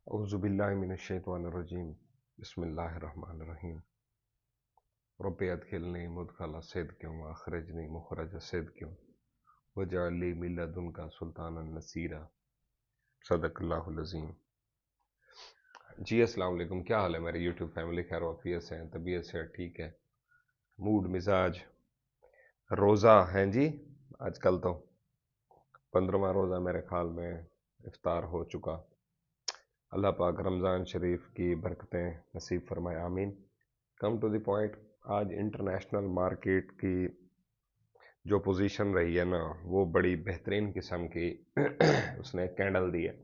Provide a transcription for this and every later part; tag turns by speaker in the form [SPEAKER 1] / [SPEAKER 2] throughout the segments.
[SPEAKER 1] औज़ुबिल्लाहिमिनश्शैतानिर्रजीम बिस्मिल्लाहिर्रहमानिर्रहीम रब्बि अदखिलनी मुदखला सिद्क़िन व अख़रिजनी मुख़रज सिद्क़िन वजअल ली मिन लदुनका सुल्तानन नसीरा। सदक़ल्लाहुल अज़ीम। जी अस्सलाम वालेकुम, क्या हाल है मेरी यूट्यूब फैमिली? खैर वाफियत से हैं, तबीयत से ठीक है, मूड मिजाज? रोज़ा हैं जी, आजकल तो 15वां रोज़ा मेरे ख्याल में इफ्तार हो चुका। अल्लाह पाक रमज़ान शरीफ की बरकतें नसीब फरमाए, आमीन। कम टू द पॉइंट, आज इंटरनेशनल मार्केट की जो पोजीशन रही है ना, वो बड़ी बेहतरीन किस्म की उसने कैंडल दी है।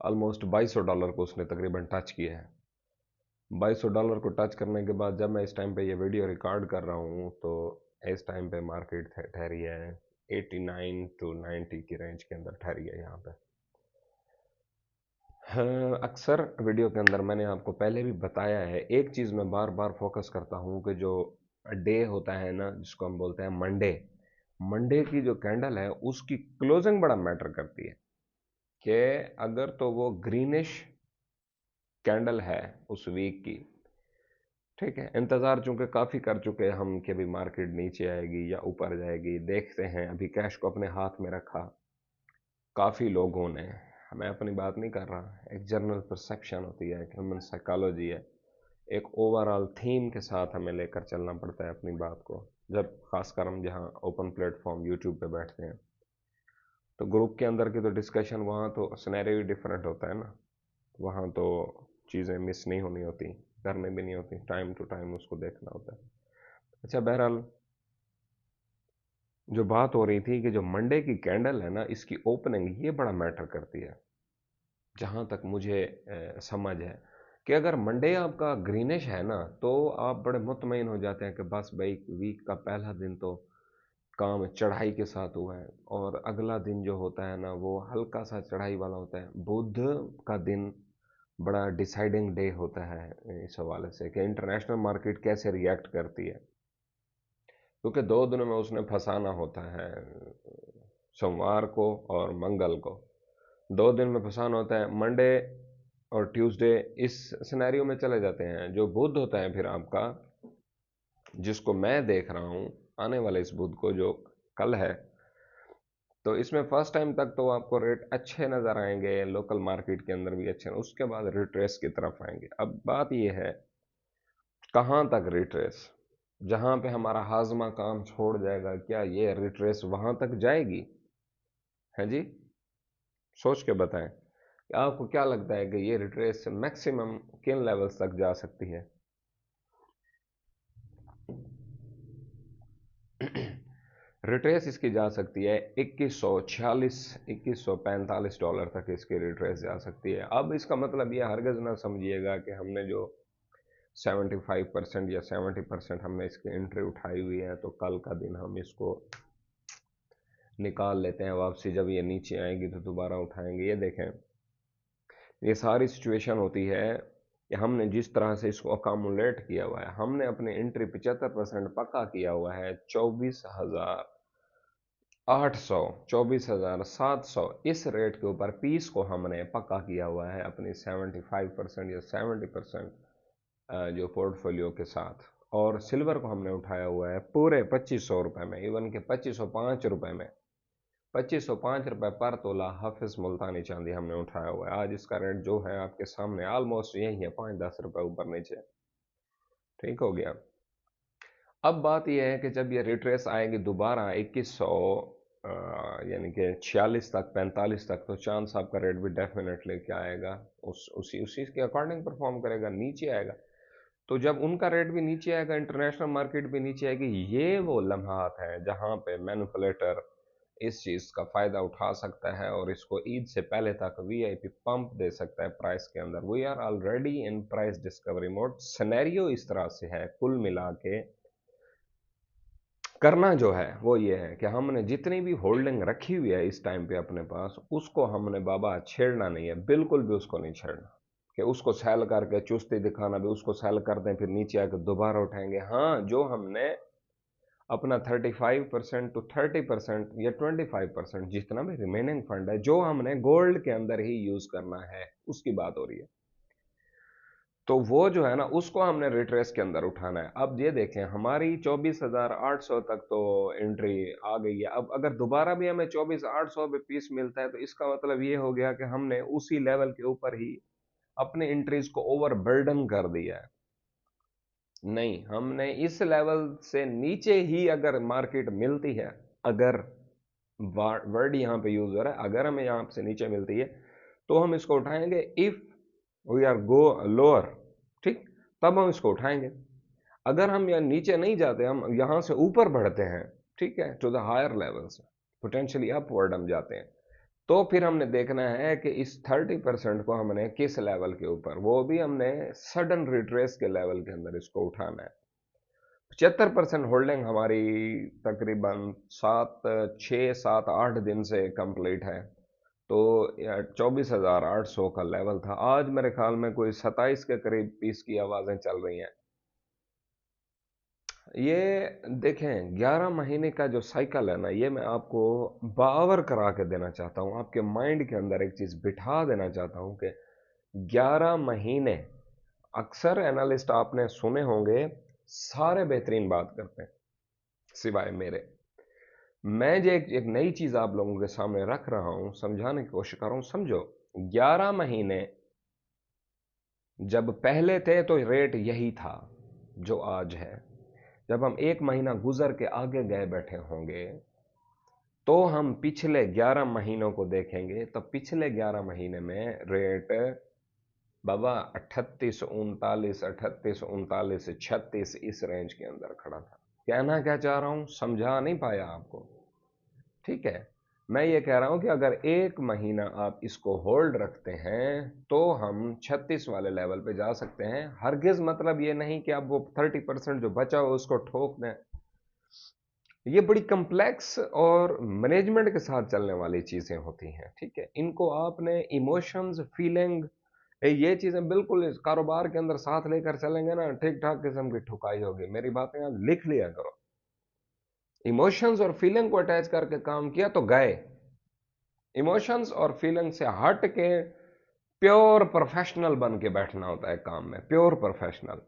[SPEAKER 1] ऑलमोस्ट $2200 को उसने तकरीबन टच किया है। $2200 को टच करने के बाद जब मैं इस टाइम पे ये वीडियो रिकॉर्ड कर रहा हूँ तो इस टाइम पे मार्केट ठहरी है 89 टू 90 की रेंज के अंदर ठहरी है यहाँ पे। हाँ, अक्सर वीडियो के अंदर मैंने आपको पहले भी बताया है, एक चीज़ मैं बार बार फोकस करता हूँ कि जो डे होता है ना, जिसको हम बोलते हैं मंडे, मंडे की जो कैंडल है उसकी क्लोजिंग बड़ा मैटर करती है कि अगर तो वो ग्रीनिश कैंडल है उस वीक की, ठीक है, इंतज़ार चूंकि काफ़ी कर चुके हैं हम कि अभी मार्केट नीचे आएगी या ऊपर जाएगी, देखते हैं। अभी कैश को अपने हाथ में रखा काफ़ी लोगों ने, मैं अपनी बात नहीं कर रहा, एक जनरल परसेप्शन होती है, एक ह्यूमन साइकोलॉजी है, एक ओवरऑल थीम के साथ हमें लेकर चलना पड़ता है अपनी बात को। जब खासकर हम जहाँ ओपन प्लेटफॉर्म यूट्यूब पे बैठते हैं तो ग्रुप के अंदर की तो डिस्कशन, वहाँ तो सिनेरियो डिफरेंट होता है ना, वहाँ तो चीज़ें मिस नहीं होनी होती, करने भी नहीं होती, टाइम टू टाइम उसको देखना होता है। अच्छा, बहरहाल जो बात हो रही थी कि जो मंडे की कैंडल है ना, इसकी ओपनिंग ये बड़ा मैटर करती है। जहाँ तक मुझे समझ है कि अगर मंडे आपका ग्रीनिश है ना, तो आप बड़े मुतमईन हो जाते हैं कि बस भाई वीक का पहला दिन तो काम चढ़ाई के साथ हुआ है, और अगला दिन जो होता है ना वो हल्का सा चढ़ाई वाला होता है। बुध का दिन बड़ा डिसाइडिंग डे होता है इस हवाले से कि इंटरनेशनल मार्केट कैसे रिएक्ट करती है, क्योंकि 2 दिनों में उसने फंसाना होता है, सोमवार को और मंगल को 2 दिन में फंसाना होता है। मंडे और ट्यूसडे इस सिनेरियो में चले जाते हैं। जो बुध होता है फिर आपका, जिसको मैं देख रहा हूँ आने वाले इस बुध को जो कल है, तो इसमें फर्स्ट टाइम तक तो आपको रेट अच्छे नज़र आएंगे, लोकल मार्केट के अंदर भी अच्छे, उसके बाद रिट्रेस की तरफ आएंगे। अब बात यह है कहाँ तक रिट्रेस, जहाँ पे हमारा हाजमा काम छोड़ जाएगा, क्या ये रिट्रेस वहाँ तक जाएगी? है जी, सोच के बताएं कि आपको क्या लगता है कि ये रिट्रेस मैक्सिमम किन लेवल्स तक जा सकती है? रिट्रेस इसकी जा सकती है 2146 $2145 तक इसकी रिट्रेस जा सकती है। अब इसका मतलब ये हरगज़ ना समझिएगा कि हमने जो 75% या 70% हमने इसकी एंट्री उठाई हुई है तो कल का दिन हम इसको निकाल लेते हैं वापसी, जब ये नीचे आएगी तो दोबारा उठाएंगे। ये देखें, ये सारी सिचुएशन होती है कि हमने जिस तरह से इसको अकामुलेट किया हुआ है, हमने अपनी एंट्री 75% पक्का किया हुआ है 24,800 24,700 इस रेट के ऊपर पीस को हमने पक्का किया हुआ है अपनी 75% या 70% जो पोर्टफोलियो के साथ। और सिल्वर को हमने उठाया हुआ है पूरे 2500 रुपये में, इवन के 2505 रुपये में, 2505 रुपये पर तोला हाफिज मुल्तानी चांदी हमने उठाया हुआ है। आज इसका रेट जो है आपके सामने ऑलमोस्ट यही है, 5-10 रुपये ऊपर नीचे, ठीक हो गया। अब बात यह है कि जब ये रिट्रेस आएगी दोबारा 2100 यानी कि 46 तक, 45 तक, तो चांद साहब का रेट भी डेफिनेटली क्या आएगा, उसी उसी के अकॉर्डिंग परफॉर्म करेगा, नीचे आएगा। तो जब उनका रेट भी नीचे आएगा, इंटरनेशनल मार्केट भी नीचे आएगी, ये वो लम्हात है जहां पे मैन्युपुलेटर इस चीज़ का फ़ायदा उठा सकता है और इसको ईद से पहले तक वीआईपी पंप दे सकता है प्राइस के अंदर। We are already in price discovery mode. Scenario इस तरह से है, कुल मिला के करना जो है वो ये है कि हमने जितनी भी होल्डिंग रखी हुई है इस टाइम पे अपने पास, उसको हमने बाबा छेड़ना नहीं है, बिल्कुल भी उसको नहीं छेड़ना कि उसको सेल करके चुस्ती दिखाना भी, उसको सेल कर दें फिर नीचे आकर दोबारा उठाएंगे। हाँ, जो हमने अपना 35% टू 30% या 25% जितना भी रिमेनिंग फंड है जो हमने गोल्ड के अंदर ही यूज करना है, उसकी बात हो रही है। तो वो जो है ना, उसको हमने रिट्रेस के अंदर उठाना है। अब ये देखें, हमारी 24,800 तक तो एंट्री आ गई है। अब अगर दोबारा भी हमें 24,800 पे पीस मिलता है तो इसका मतलब ये हो गया कि हमने उसी लेवल के ऊपर ही अपने एंट्रीज को ओवर बर्डन कर दिया है। नहीं, हमने इस लेवल से नीचे ही अगर मार्केट मिलती है, अगर वर्ड यहां पे यूज हो रहा है, अगर हमें यहां से नीचे मिलती है तो हम इसको उठाएंगे। If we are go lower, ठीक, तब हम इसको उठाएंगे। अगर हम यहाँ नीचे नहीं जाते, हम यहां से ऊपर बढ़ते हैं, ठीक है, to the higher levels, potentially upward हम जाते हैं, तो फिर हमने देखना है कि इस 30% को हमने किस लेवल के ऊपर, वो भी हमने सडन रिट्रेस के लेवल के अंदर इसको उठाना है। 75% होल्डिंग हमारी तकरीबन 6, 7, 8 दिन से कंप्लीट है। तो 24,800 का लेवल था। आज मेरे ख्याल में कोई 27 के करीब पीस की आवाजें चल रही हैं। ये देखें, 11 महीने का जो साइकिल है ना, ये मैं आपको बावर करा के देना चाहता हूं, आपके माइंड के अंदर एक चीज बिठा देना चाहता हूं कि 11 महीने, अक्सर एनालिस्ट आपने सुने होंगे, सारे बेहतरीन बात करते हैं सिवाय मेरे। मैं जो एक नई चीज आप लोगों के सामने रख रहा हूं, समझाने की कोशिश कर रहा हूं, समझो। 11 महीने जब पहले थे तो रेट यही था जो आज है। जब हम 1 महीना गुजर के आगे गए बैठे होंगे तो हम पिछले 11 महीनों को देखेंगे, तो पिछले 11 महीने में रेट बाबा 38, 39, 38, 39, 36 इस रेंज के अंदर खड़ा था। कहना क्या चाह रहा हूं, समझा नहीं पाया आपको? ठीक है, मैं ये कह रहा हूं कि अगर 1 महीना आप इसको होल्ड रखते हैं तो हम 36 वाले लेवल पे जा सकते हैं। हरगिज मतलब ये नहीं कि आप वो 30% जो बचा हो उसको ठोक दें। ये बड़ी कम्प्लेक्स और मैनेजमेंट के साथ चलने वाली चीजें होती हैं, ठीक है। इनको आपने इमोशंस, फीलिंग, ये चीजें बिल्कुल इस कारोबार के अंदर साथ लेकर चलेंगे ना, ठीक ठाक किस्म की ठुकाई होगी। मेरी बातें आप लिख लिया करो। इमोशंस और फीलिंग को अटैच करके काम किया तो गए। इमोशंस और फीलिंग से हट के प्योर प्रोफेशनल बन के बैठना होता है काम में, प्योर प्रोफेशनल,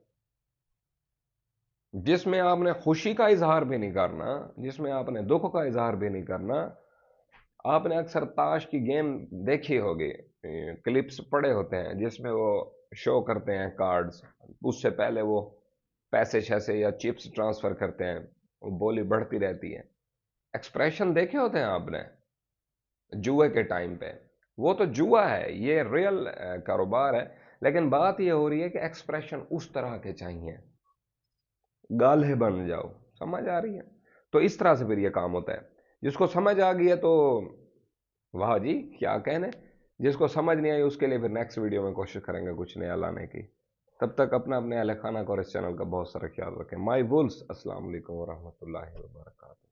[SPEAKER 1] जिसमें आपने खुशी का इजहार भी नहीं करना, जिसमें आपने दुख का इजहार भी नहीं करना। आपने अक्सर ताश की गेम देखी होगी, क्लिप्स पड़े होते हैं जिसमें वो शो करते हैं कार्ड्स, उससे पहले वो पैसे शैसे या चिप्स ट्रांसफर करते हैं, वो बोली बढ़ती रहती है। एक्सप्रेशन देखे होते हैं आपने जुए के टाइम पे? वो तो जुआ है, ये रियल कारोबार है। लेकिन बात ये हो रही है कि एक्सप्रेशन उस तरह के चाहिए, गाल्हे बन जाओ। समझ आ रही है? तो इस तरह से फिर ये काम होता है। जिसको समझ आ गई है तो वाह जी, क्या कहने। जिसको समझ नहीं आई उसके लिए फिर नेक्स्ट वीडियो में कोशिश करेंगे कुछ नया लाने की। तब तक अपना अपने अहल खाना को और इस चैनल का बहुत सारा ख्याल रखें। माई वुल्स, अस्सलाम वालेकुम वरहमतुल्लाहि वबरकातुहू।